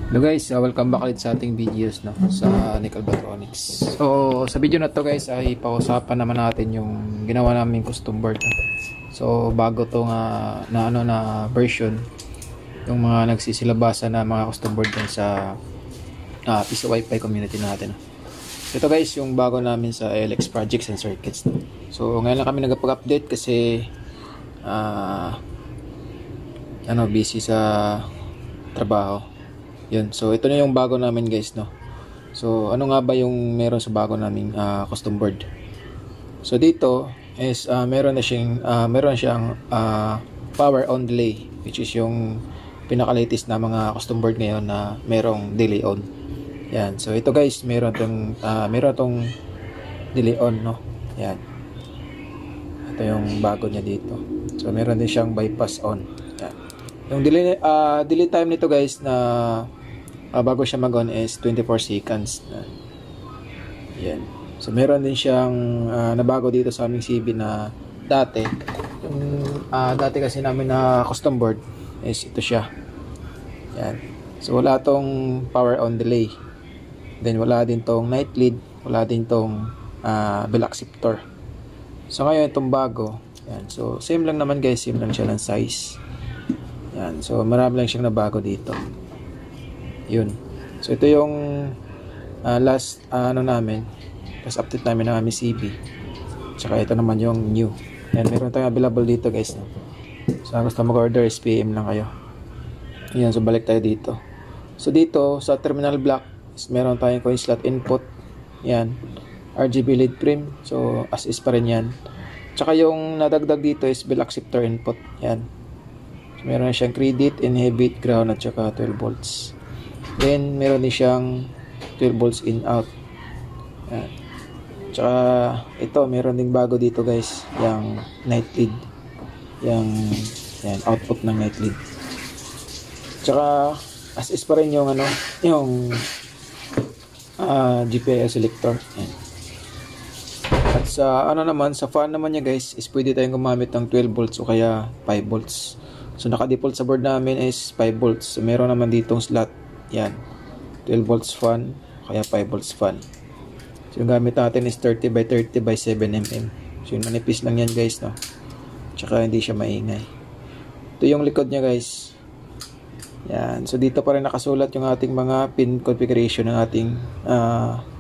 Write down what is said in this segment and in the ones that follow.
Hello guys, welcome back ulit sa ating videos sa Nickel Batronics. So sa video na to guys ay pausapan naman natin yung ginawa namin custom board. So bago to na version, yung mga nagsisilabasan na mga custom board din sa Piso Wi-Fi community natin. Ito guys yung bago namin sa LX Projects and Circuits. So ngayon lang kami nagpag-update kasi busy sa trabaho. Yun. So ito na yung bago namin guys, no. So ano nga ba yung meron sa bago naming custom board? So dito is meron siyang power on delay, which is yung pinaka-latest na mga custom board ngayon na merong delay on. Yan. So ito guys, meron tong delay on, no. Yan. Ito yung bago niya dito. So meron din siyang bypass on. Yan. Yung delay time nito guys na bago siya mag-on is 24 seconds. Yan. So meron din siyang nabago dito sa aming CB na dati. Yung dati kasi namin na custom board is ito siya. Yan. So wala tong power on delay. Then wala din tong night lead, wala din tong bell acceptor. So ngayon itong bago. Yan. So same lang naman guys, same lang siya ng size. Yan. So marami lang siyang nabago dito. Yun. So ito yung last update namin ng aming CB. Tsaka ito naman yung new. Yan, meron tayong available dito guys, no? So gusto mag-order is PM lang kayo. Yan, so balik tayo dito. So dito sa terminal block is meron tayong coin slot input. Yan. RGB lead frame. So as is pa rin yan. Tsaka yung nadagdag dito is bell acceptor input. Yan. So, meron siyang credit, inhibit, ground at tsaka 12 volts. Then, meron din siyang 12 volts in out. Yan. Tsaka, ito, meron ding bago dito guys. Yung night lead. Yan, output ng night lead. Tsaka, as is pa rin yung GPIO selector. Yan. At sa, sa fan naman niya guys, is pwede tayong gumamit ng 12 volts o kaya 5 volts. So, naka-default sa board namin is 5 volts. So, meron naman ditong slot. Yan, 12 volts fan kaya 5 volts fan. So yung gamit natin is 30 by 30 by 7 mm. So yung manipis lang yan guys, no. Tsaka hindi siya maingay. Ito yung likod niya guys. Yan, so dito pa rin nakasulat yung ating mga pin configuration ng ating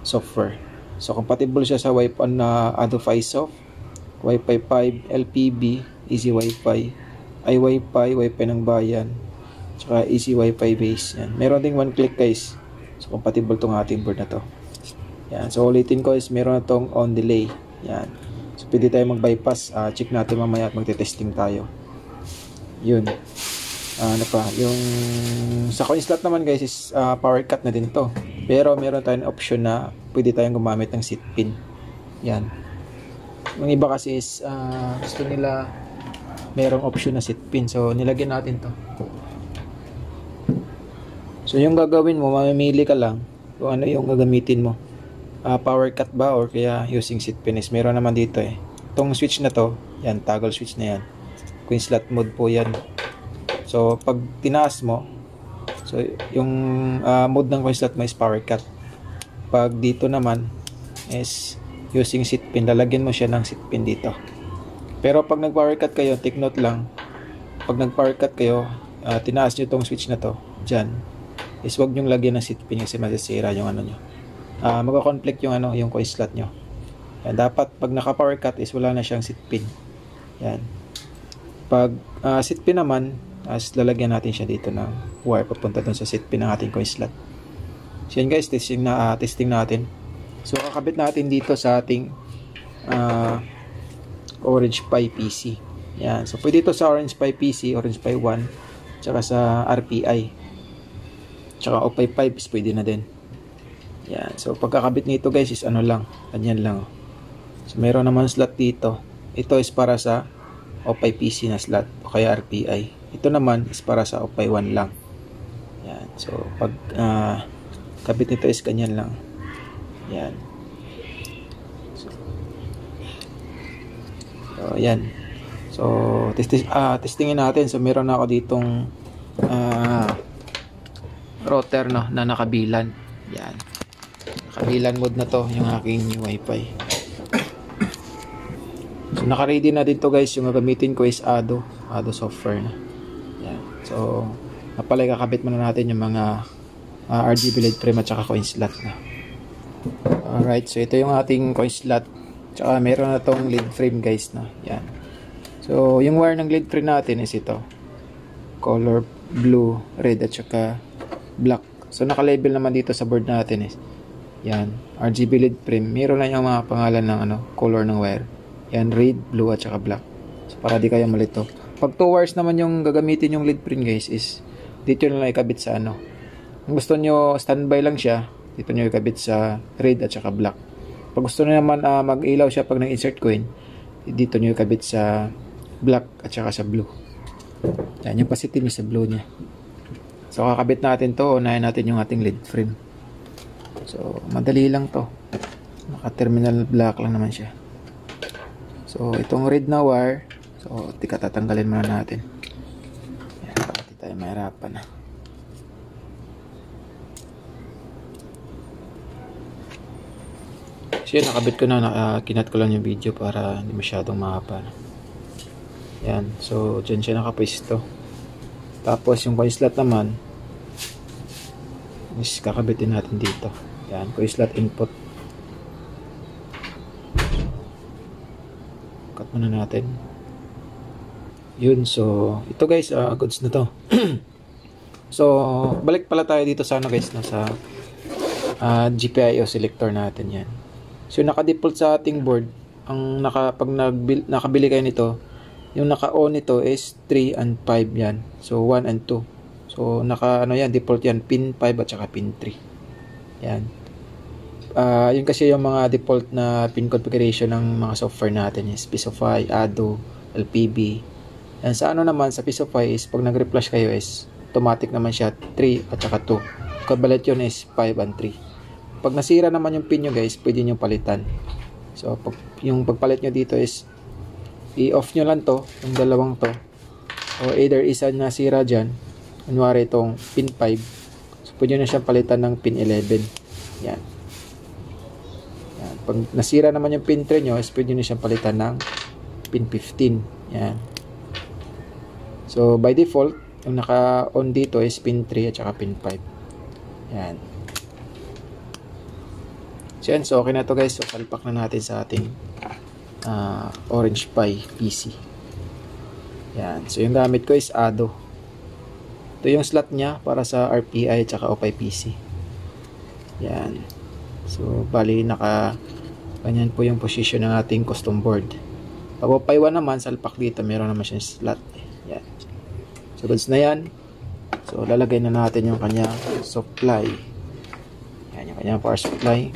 software. So compatible siya sa Wi-Fi na Adobe iSoft, Wi-Fi 5, LPB, Easy Wi-Fi, iWi-Fi, Wi-Fi ng bayan, tsaka easy Wi-Fi base. Yan. Meron ding one click guys. So compatible tong ating board na to. Yan. So ulitin ko is meron na tong on delay. Yan. So pwede tayo mag-bypass. Check natin mamaya at magte-testing tayo. Yun. Ano pa? Yung sa coin slot naman guys is power cut na din to. Pero meron tayong option na pwede tayong gumamit ng seat pin. Yan. Yung iba kasi is gusto nila merong option na seat pin. So nilagyan natin to. So yung gagawin mo, mamimili ka lang kung ano yung gagamitin mo. Power cut ba or kaya using seat pin is meron naman dito eh. Itong switch na to, yan, toggle switch na yan. Coin slot mode po yan. So pag tinaas mo, so yung mode ng coin slot mo is power cut. Pag dito naman is using seat pin, lalagyan mo siya ng seat pin dito. Pero pag nag power cut kayo, take note lang, pag nag power cut kayo, tinaas nyo itong switch na to, dyan, is wag nyong lagyan ng seat pin kasi masisira yung ano nyo. Magko-conflict yung coin slot nyo. Yan, dapat pag naka-power cut is wala na siyang seat pin. Yan. Pag seat pin naman, lalagyan natin siya dito ng wire papunta dun sa seat pin ng ating coin slot. So yan guys, testing natin. So kakabit natin dito sa ating Orange Pi PC. Yan. So pwede ito sa Orange Pi PC, Orange Pi 1, tsaka sa RPI. Tsaka OPI 5 is pwede na din. Yan. So pagkakabit nito guys is ganyan lang. So meron naman slot dito. Ito is para sa OPI PC na slot o kaya RPI. Ito naman is para sa OPI 1 lang. Yan. So pag kabit nito is ganyan lang. Yan. So yan. So testingin natin. So meron ako ditong router, no, na nakabilan. Yan. Nakabilan mode na to yung aking new wifi. So naka-ready na din to guys. Yung gagamitin ko is Ado software na. Yan. So napalay kakabit muna natin yung mga RGB LED frame at saka coin slot na. Alright, so ito yung ating coin slot. Tsaka meron na tong LED frame guys na. Yan. So yung wire ng LED frame natin is ito. Color blue, red at saka black. So naka-label naman dito sa board natin is yan, RGB LED frame. Meron na yung mga pangalan ng color ng wire. Yan, red, blue at saka black. So para di kayo malito. Pag 2 wires naman yung gagamitin yung LED frame guys is dito na lang ikabit sa Kung gusto nyo standby lang siya, dito nyo ikabit sa red at saka black. Pag gusto nyo naman mag-ilaw siya pag nag-insert coin, dito nyo ikabit sa black at saka sa blue. Yan, yung positive niya sa blue niya. So kakabit natin to, unahin natin yung ating LED frame. So madali lang to. Naka-terminal black lang naman siya. So itong red na wire, so tatanggalin muna natin. Yan, para di tayo mahirapan na. So yun, nakabit ko na, kinat ko lang yung video para hindi masyadong mahaba. Yan, so dyan siya nakapwesto. Tapos yung coin slot naman is kakabitin natin dito. Yan, coin slot input. Cut muna natin. Yun, so ito guys, goods na to. So balik pala tayo dito sa guys, sa GPIO selector natin. Yan. So naka-default sa ating board, ang pag nakabili kayo nito, yung naka-on nito is 3 and 5 yan. So 1 and 2. So yan, default yan, pin 5 at saka pin 3. Yan. Yun kasi yung mga default na pin configuration ng mga software natin, is Pisofy, Ado, LPB. Yan, sa naman, sa Pisofy is pag nag-reflash kayo is automatic naman siya 3 at saka 2. Kabalit yun is 5 and 3. Pag nasira naman yung pin nyo guys, pwede nyo palitan. So yung pagpalit nyo dito is i-off nyo lang to, yung dalawang to, o either isa nasira dyan, kunwari itong pin 5, so pwede nyo na siyang palitan ng pin 11. Yan. Yan. Pag nasira naman yung pin 3 nyo, is pwede nyo siyang palitan ng pin 15. Yan. So by default, yung naka-on dito is pin 3 at saka pin 5. Yan. So okay na to guys. So salpak na natin sa ating Orange Pi PC. Yan. So yung gamit ko is Ado. Ito yung slot niya para sa RPI at saka OPI PC. Yan. So bali ganyan po yung position ng ating custom board. Pag OPI 1 naman, salpak dito, meron naman siyang slot. Yan. So goods na yan. So lalagay na natin yung kanyang supply. Yan, yung kanyang power supply.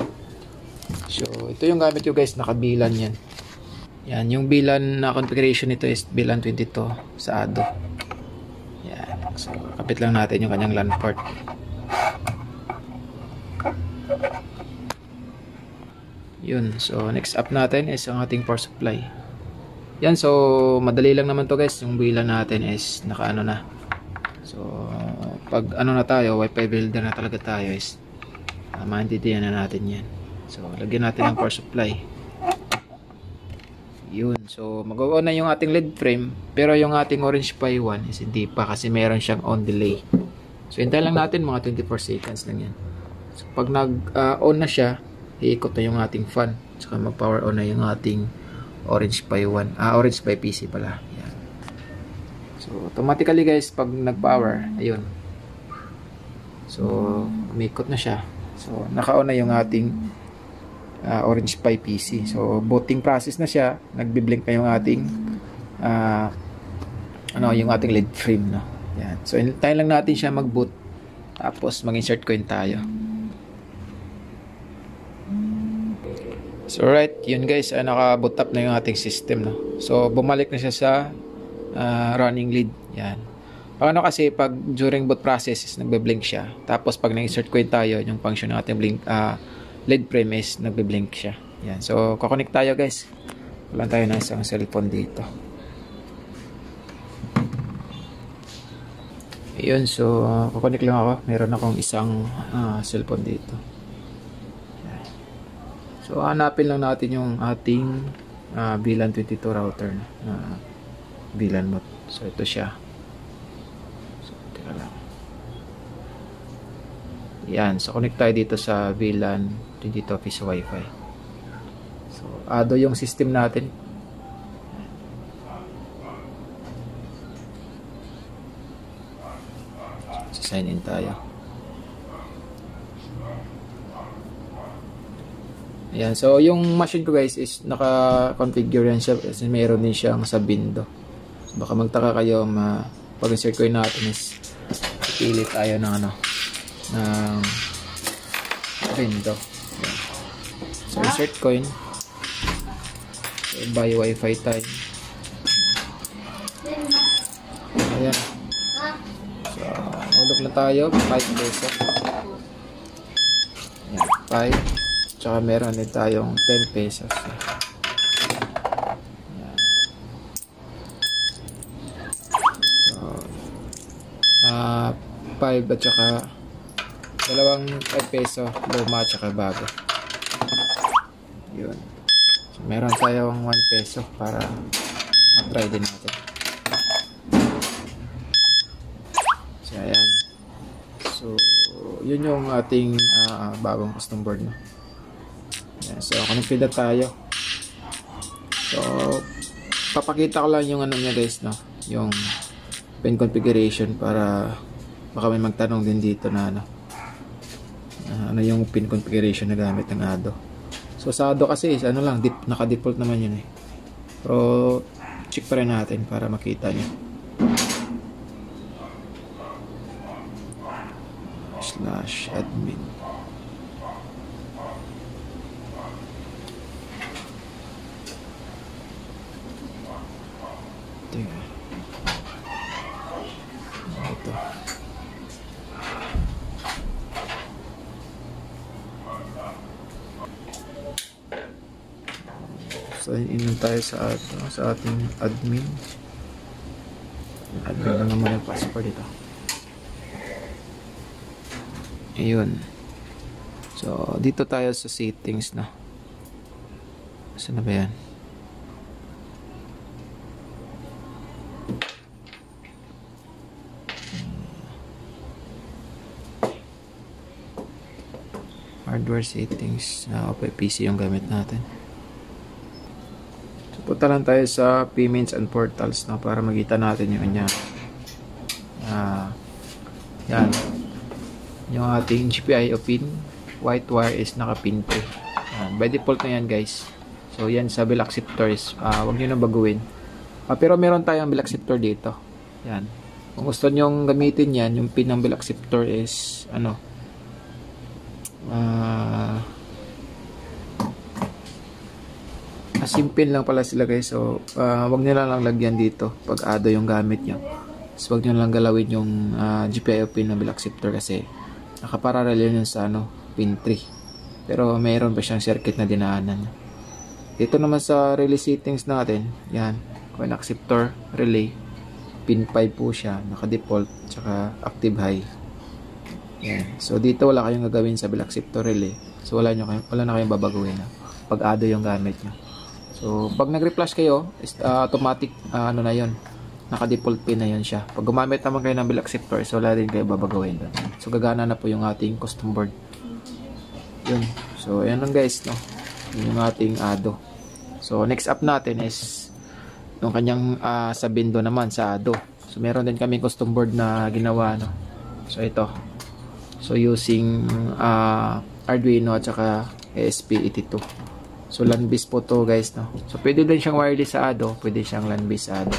So ito yung gamit ko guys, nakabilan yan. Yan, yung bilan na configuration nito is bilan 22 sa Ado. Yan. So kapit lang natin yung kanyang LAN port. Yun. So next up natin is ang ating power supply. Yan, so madali lang naman to guys. Yung bilan natin is nakaano na. So pag na tayo, Wi-Fi builder na talaga tayo, is maintindihan na natin yan. So lagyan natin ng power supply. Yun, so mag-on na yung ating LED frame, pero yung ating Orange Pi 1 is hindi pa kasi meron siyang on delay. So hintayin lang natin, mga 24 seconds lang yan. So pag nag-on na siya, iikot na yung ating fan, saka mag-power on na yung ating Orange Pi 1, Orange Pi PC pala. Yan. So automatically guys, pag nag-power, ayun. So umikot na siya. So naka-on na yung ating Orange Pi PC. So booting process na siya, nagbi-blink na yung ating yung ating LED frame, no. Yan. So hintayin lang natin siya mag-boot, tapos mag-insert coin tayo. So right, yun guys, naka-boot up na yung ating system, no. So bumalik na siya sa running LED. Yan. Paano kasi pag during boot process is nagbe-blink siya, tapos pag nag-insert coin tayo, yung function ng ating blink LED frame is nagbe-blink siya. Yan. So kukonek tayo guys. Wala tayo na isang cellphone dito. Ayun, so kukonek lang ako. Meron akong isang cellphone dito. So hanapin lang natin yung ating VLAN 22 router na VLAN mode. So ito siya. So teka lang. Yan, so connect tayo dito sa VLAN 22 office wifi. So ado yung system natin. So sign in tayo. Ayan, so yung machine ko guys is naka-configure yan siya kasi mayroon din siyang sa window. So baka magtaka kayo, pag-insert coin natin is pili tayo ng ng window. Ayan. So insert coin. So buy wifi time. Ayan. So hulog na tayo, 5 pesos. Ayan, 5. Tsaka meron din tayong 10 pesos. Ayan. So, 5 at saka dalawang 5 peso, luma at saka bago. Yun. So, meron tayong 1 peso para try din natin. So, ayan. So, yun yung ating bagong custom board, no? So, connected na tayo. So, papakita ko lang yung niya guys, no? Yung pin configuration para baka may magtanong din dito na ano yung pin configuration na gamit ng Ado. So, sa Ado kasi is ano lang, naka-default naman yun eh. Pero, check pa rin natin para makita nyo. /admin. Ito. So, inon tayo sa ating admin. Admin na naman yung password dito. Ayun. So, dito tayo sa settings na. Saan na ba yan? Hardware settings. PC yung gamit natin. So, punta lang tayo sa payments and portals na para makita natin yung yan. Yung ating GPIO pin. White wire is naka-pin 3. By default na yan guys. So yan sa bill acceptor is huwag nyo na baguhin. Pero meron tayong bill acceptor dito. Yan. Kung gusto nyong gamitin yan, yung pin ng bill acceptor is simple lang pala sila guys. So wag nyo lang lagyan dito pag Ado yung gamit nyo. So wag nyo lang galawin yung GPIO pin ng bill acceptor kasi nakaparallel yun sa pin 3. Pero mayroon pa siyang circuit na dinaanan. Dito naman sa relay settings natin, yan, coin acceptor, relay, pin 5 po siya, naka-default, tsaka active high. Yan. So dito wala kayong gagawin sa bill acceptor relay. So wala na kayong babaguhin pag Ado yung gamit nyo. So pag nag-reflash kayo, automatic na yun. Naka-default pin na yun siya. Pag gumamit naman kayo ng bill acceptor, so wala din kayo babagawin doon. So gagana na po yung ating custom board. Yun. So ayan lang guys, no. Yun yung ating Ado. So next up natin is yung kanyang sa window naman sa Ado. So meron din kami custom board na ginawa, no. So ito. So using Arduino at saka ESP82. So LAN-based po to guys, no. So pwede din siyang wireless sa Ado, pwede siyang LAN-based sa Ado.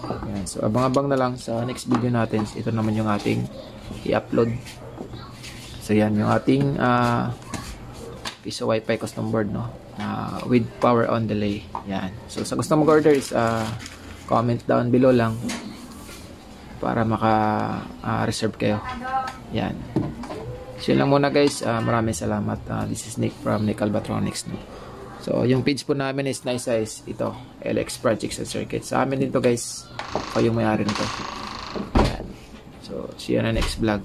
Ayan. So abang-abang na lang sa next video natin. Ito naman yung ating i-upload. So yan yung ating piso wifi custom board, no, with power on delay. Yan. So sa gusto mag-order is comment down below lang para maka-reserve kayo. Yan. So yun lang muna guys. Maraming salamat. This is Nick from Nick Albatronics, no. So yung page po namin is nice size. Ito, LX Projects and Circuits. Sa amin dito guys. Ako yung may-ari nito. Yan. So So, see you on the next vlog.